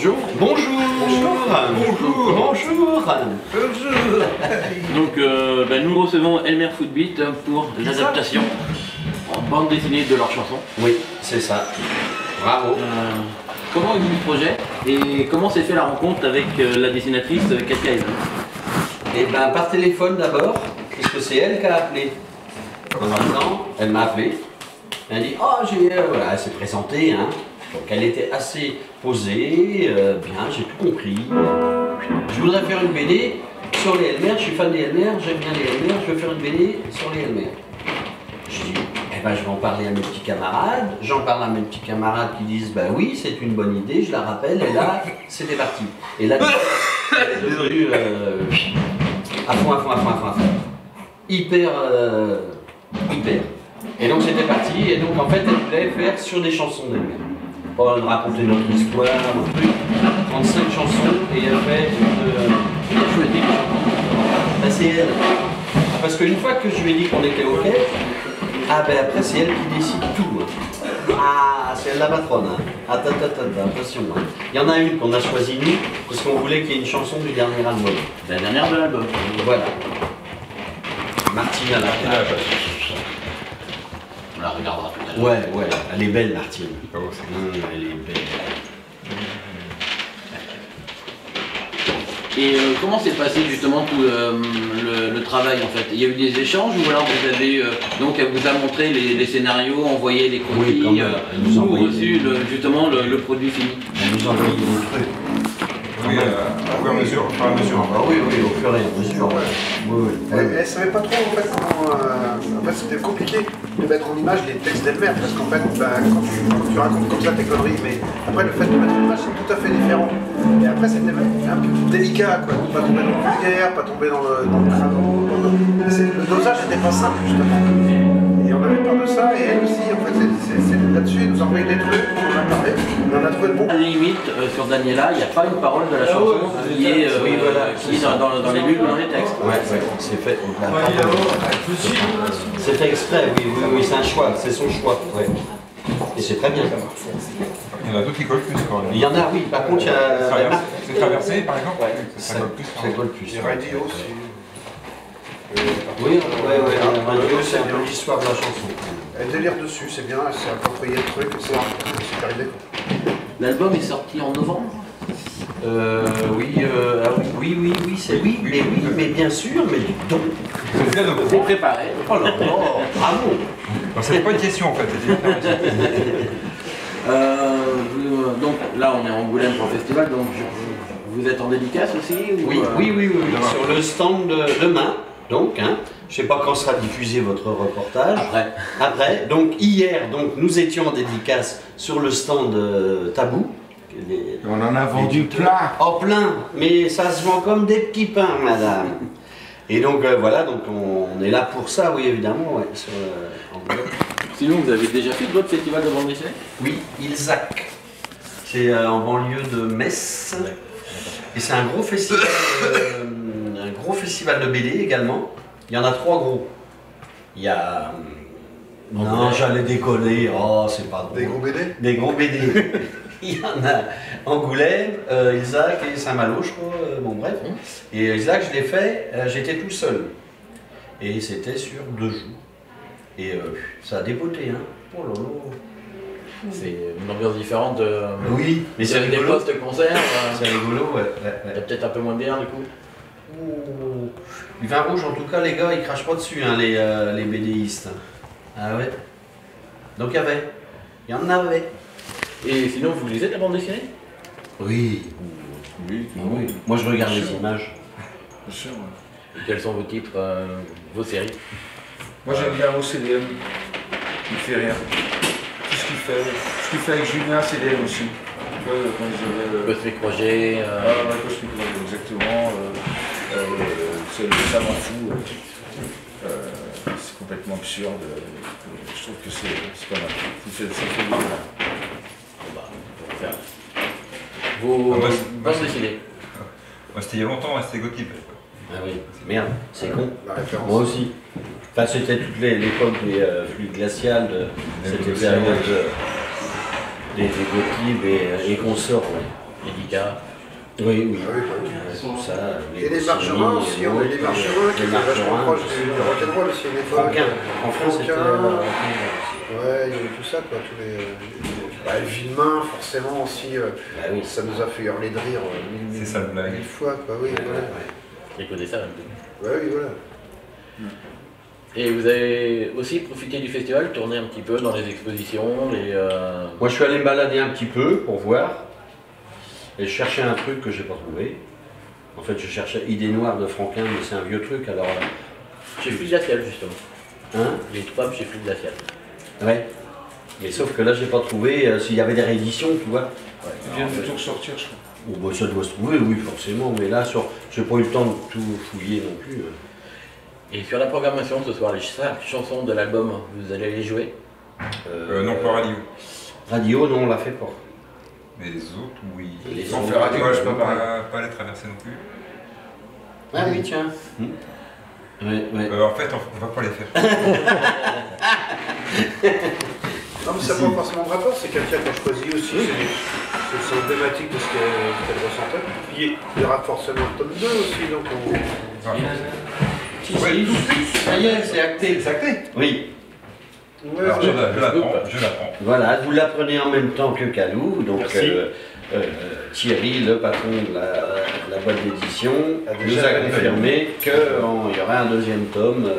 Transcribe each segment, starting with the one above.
Bonjour. Bonjour. Bonjour. Bonjour. Bonjour. Donc nous recevons Elmer Footbeat pour l'adaptation en bande dessinée de leur chanson. Oui, c'est ça. Bravo. Comment est venu le projet et comment s'est fait la rencontre avec la dessinatrice Katia Eva? Eh ben par téléphone d'abord, puisque c'est elle qui a appelé. Maintenant, elle m'a appelé. Elle a dit oh voilà, elle s'est présentée, hein. Donc elle était assez posée, bien, j'ai tout compris. Je voudrais faire une BD sur les Elmer, je suis fan des Elmer, j'aime bien les Elmer, je veux faire une BD sur les Elmer. Je dis, eh ben je vais en parler à mes petits camarades, j'en parle à mes petits camarades qui disent, bah oui, c'est une bonne idée, je la rappelle, et là, c'était parti. Et là, elle est devenue à fond. Hyper. Et donc c'était parti, et donc en fait, elle voulait faire sur des chansons d'Elmer. Pour raconter notre histoire, un truc, 35 chansons, et elle fait Qui a choisi les chansons? c'est elle. Parce qu'une fois que je lui ai dit qu'on était OK, ah ben après c'est elle qui décide tout. Ah, c'est elle la patronne. Attends, attention. Il y en a une qu'on a choisie nous, parce qu'on voulait qu'il y ait une chanson du dernier album. La dernière de l'album. Voilà. Martine à la On la regardera tout à l'heure. Ouais, elle est belle Martine. Elle est belle. Et comment s'est passé justement tout le travail en fait? Il y a eu des échanges ou alors vous avez donc elle vous a montré les scénarios, envoyé les croquis, ou reçu justement le produit fini? Elle nous a envoyé des trucs. Oui, au fur et à mesure. Oui, au fur et à mesure. Oui. Elle ne savait pas trop en fait comment. En fait, c'était compliqué de mettre en image les textes d'Elmer parce qu'en fait, quand tu racontes comme ça tes conneries, mais après le fait de mettre en image c'est tout à fait différent. Et après, c'était un peu délicat, quoi. Pas tomber dans le vulgaire, pas tomber dans le crado. Le dosage n'était pas simple justement. Et on avait peur de ça, et elle aussi, en fait, c'est là-dessus, elle nous a envoyé des trucs, on en a parlé, on en a trouvé le bon. À la limite, sur Daniela, il n'y a pas une parole de la chanson qui est dans les bulles, dans les textes. Ouais, c'est fait. C'est fait exprès, oui, c'est un choix, c'est son choix. Ouais. Et c'est très bien. Il y en a d'autres qui collent plus quand même. Il y en a, oui, par contre, il y a. C'est traversé par exemple? Ça colle plus. Et Radio aussi. Oui, Radio, c'est un peu l'histoire de la chanson. Elle délire dessus, c'est bien, elle s'est approprié le truc, c'est arrivé. L'album est sorti en novembre? Oui, mais bien sûr, mais donc. C'est préparé. Oh là là, bravo. C'est pas une question en fait, c'est une donc là on est en Angoulême pour le festival, donc vous êtes en dédicace aussi ou, Oui. Sur le stand de demain, donc, hein, je sais pas quand sera diffusé votre reportage. Après. Donc hier, nous étions en dédicace sur le stand Tabou. On en a vendu plein. Oh plein, mais ça se vend comme des petits pains, madame. Et donc voilà, donc on est là pour ça, oui évidemment, ouais, sur Angoulême. Sinon, vous avez déjà fait d'autres festivals de bande dessinée? Oui, Ilzac. C'est en banlieue de Metz. Et c'est un gros festival de BD également. Il y en a 3 gros. Il y a... Non, j'allais décoller. Oh, c'est pas drôle. Des gros BD? Des gros BD. Il y en a Angoulême, Ilzac et Saint-Malo, je crois. Bon, bref. Et Ilzac, je l'ai fait, j'étais tout seul. Et c'était sur 2 jours. Et ça a dépoté, hein. Oh là là. C'est une ambiance différente. Oui, mais c'est des rigolo. post-concerts. C'est rigolo, ouais. Il y a peut-être un peu moins de bière du coup. Du vin rouge, en tout cas, les gars, ils crachent pas dessus, hein, les BDistes. Ah ouais. Donc il y en avait. Et sinon, vous lisez la bande dessinée? Oui. Moi, je regarde les images. Bien sûr. Et quels sont vos titres, vos séries? Moi j'aime bien OCDM, il me fait rire. Tout ce qu'il fait avec Julien, CDM aussi. Quand ils avaient, Cosmic Projet. Cosmic Projet, exactement. Ça m'en fout. C'est complètement absurde. Je trouve que c'est pas mal. Ça fait bien. On va faire. Vos bandes dessinées? Moi c'était il y a longtemps, c'était Gottlieb. Ah oui, merde, c'est con. La référence. Moi aussi. Enfin, c'était toute l'époque des fluides glaciales, cette période des Gottlieb et consorts. Ouais. Edika. Oui, oui. Ah oui, bah oui. Tout ça. Et les marcherins aussi, on a les marcherins qui étaient vachement proches du rock'n'roll aussi à l'époque. Franquin. En France, c'était. Ouais, il y avait tout ça, quoi. Tous les Villemain, forcément aussi. Bah oui. Ça nous a fait hurler de rire C'est ça le blague. 1000 fois, quoi. Oui, voilà. J'ai connu ça un peu. Ouais, oui, voilà. Et vous avez aussi profité du festival, tourné un petit peu dans les expositions, Moi, je suis allé me balader un petit peu pour voir. Et je cherchais un truc que j'ai pas trouvé. En fait, je cherchais Idée Noire de Franquin, mais c'est un vieux truc, alors. Chez Fluide Glacial, justement. Hein? Les trois chez Fluide Glacial. Ouais. Mais sauf que là, j'ai pas trouvé s'il y avait des rééditions, tu vois. Il vient de tout ressortir, je crois. Bon, bah, ça doit se trouver, oui, forcément. Mais là, j'ai pas eu le temps de tout fouiller non plus. Et sur la programmation ce soir, les 5 chansons de l'album, vous allez les jouer? Non, pas radio. Radio, non, on l'a fait pas. Mais les autres, oui. Les Sans autres, faire radio, ouais, je peux ouais. pas les traverser non plus. Ah oui, tiens. Ouais, ouais. En fait, on va pas les faire. Non, mais ça n'a pas forcément de rapport, c'est quelqu'un qui a choisi aussi. C'est emblématique de ce qu'elle ressentait. Puis il y aura forcément le tome 2 aussi, donc on. Ah, Ça y est, c'est acté. c'est acté. Oui. Ouais, Alors, ouais. je l'apprends. Voilà, vous l'apprenez en même temps que Calou, donc Thierry, le patron de la boîte d'édition, nous a confirmé qu'il y aura un deuxième tome.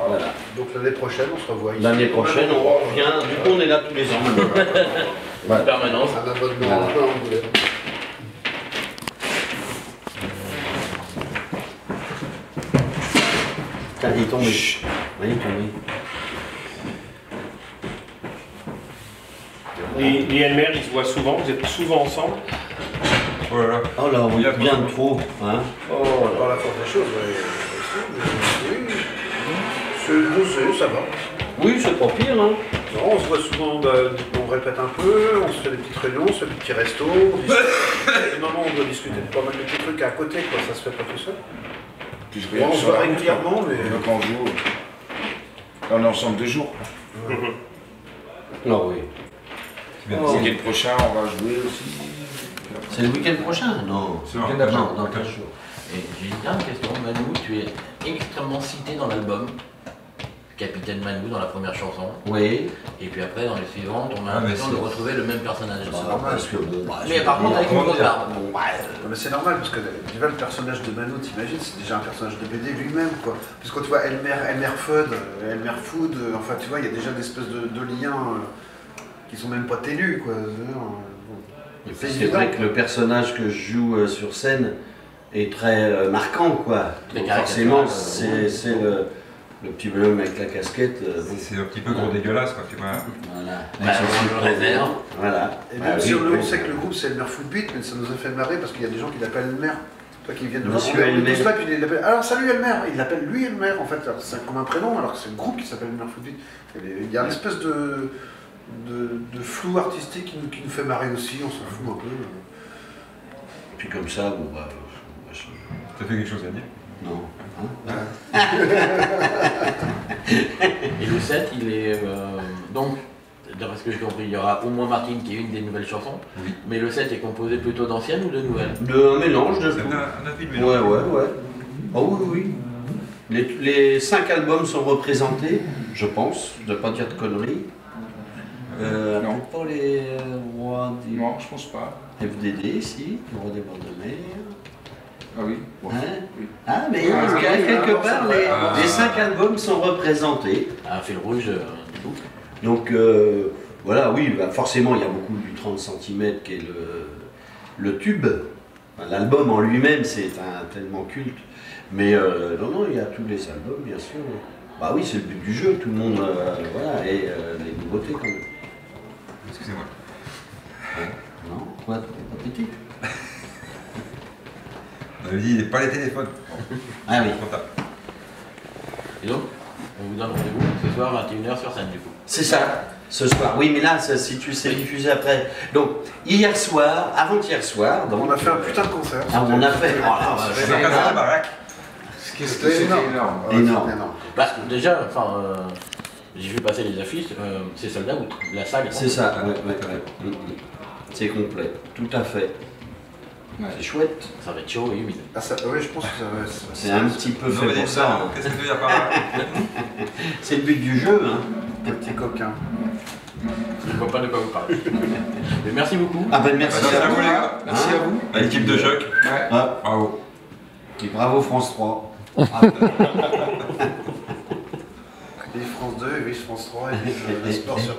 Voilà. Donc l'année prochaine, on se revoit ici. L'année prochaine, on revient, du coup on est là tous les ans maintenant. Voilà. Permanence. Un abonnement Voilà. à Angoulême. Putain, il est tombé. Oui, il est tombé. Et Elmer, ils se voient souvent, vous êtes souvent ensemble. Oh là là. Oh là, oui, Il y a bien de trop. Hein. Oh Par là. la force des choses, oui. Ça va. Oui, c'est pas pire. Hein. Non, on se voit souvent, on répète un peu, on se fait des petites réunions, on se fait des petits restos. Il y a des moments où on doit discuter de pas mal de petits trucs à côté, quoi. Ça se fait pas tout seul. Puis Bon, on se voit régulièrement, mais. Donc on joue. Là, on est ensemble 2 jours. Non, oui. C'est bien. Oh. Le week-end prochain, on va jouer aussi. C'est le week-end prochain? Non. C'est le week-end d'après. Non, dans 15 jours. Et j'ai une dernière question, Manou, tu es extrêmement cité dans l'album. Capitaine Manou dans la première chanson. Oui. Et puis après, dans les suivantes, on a Ah, mais l'impression de c'est- retrouver le même personnage. C'est normal. Parce que bon, bah, Mais par contre, avec une grosse barbe. Bon, Non, mais c'est normal parce que déjà le personnage de Mano, t'imagines, c'est déjà un personnage de BD lui-même, quoi. Parce que quand tu vois Elmer Fudd, enfin tu vois, il y a déjà des espèces de liens qui sont même pas ténus, quoi. Et puis C'est c'est évident. vrai que le personnage que je joue sur scène est très marquant, quoi. Très Donc caricatural, forcément, c'est le petit bonhomme avec la casquette. Bon, C'est un petit peu gros dégueulasse, quoi, tu vois. voilà. Bah, Avec son on le slip réserve. Voilà. Et Bah même si oui, on oui. sait que le groupe c'est Elmer Fudd Beat, mais ça nous a fait marrer parce qu'il y a des gens qui l'appellent Elmer. Toi qui viennent de Monsieur voir, on est Elmer. tous là, puis il l'appelle. Alors salut Elmer, il l'appelle lui Elmer en fait, alors, c'est comme un prénom alors que c'est le groupe qui s'appelle Elmer Fudd Beat. Il y a une espèce de flou artistique qui nous fait marrer aussi, on s'en fout un peu. Et puis comme ça, bon bah. Ça fait quelque chose à dire. Non. Hein. Et le 7, il est. Donc, d'après ce que j'ai compris, il y aura au moins Martine qui est une des nouvelles chansons. Oui. Mais le 7 est composé plutôt d'anciennes ou de nouvelles? Un mélange de Ça tout. fait un avis de Ouais, mélange. ouais. Oh oui, oui. Les 5 albums sont représentés, je pense, je ne dois pas dire de conneries. Non. Pas les rois des Non, je pense pas. FDD, si, le roi des bords de mer. Ah oui. Bon. Hein Oui. Ah, mais Ah, quelque oui, part, c'est vrai. les 5 albums sont représentés. Un fil rouge du coup. Donc, voilà, oui, bah, forcément, il y a beaucoup du 30 cm qui est le tube. Enfin, l'album en lui-même, c'est tellement culte. Mais non, il y a tous les albums, bien sûr. Bah oui, c'est le but du jeu, tout le monde, voilà, et les nouveautés quand même. Excusez-moi. Non, quoi, pas petit. On avait dit pas les téléphones. Bon, Ah oui, trop tard. Et donc, on vous donne rendez-vous ce soir à 21h sur scène du coup. c'est ça, ce soir. Oui, mais là, si tu sais diffuser après. Donc, hier soir, avant-hier soir, donc, On a fait un putain de concert. Ah, on a fait. Oh, là, C'était C'est un casse de baraque. C'était énorme. Ouais, Énorme. c'était énorme. Bah, déjà, enfin, j'ai vu passer les affiches, c'est sold out. La salle est C'est ça, ouais. C'est complet, tout à fait. C'est chouette. Ça va être chaud et humide. Ah, ça, oui, je pense que ça va. C'est un petit peu Vous fait avez pour des ça. salons, qu'est-ce que tu veux dire par là? C'est le but du jeu. Hein. Des petits coquins. Je ne vois pas de quoi vous parlez. Mais merci beaucoup. Ah ben merci Merci à à vous. vous, les gars. Merci à vous. À l'équipe de choc. Ah, Bravo. et bravo France 3. Et France 2, et France 3, et le sport sur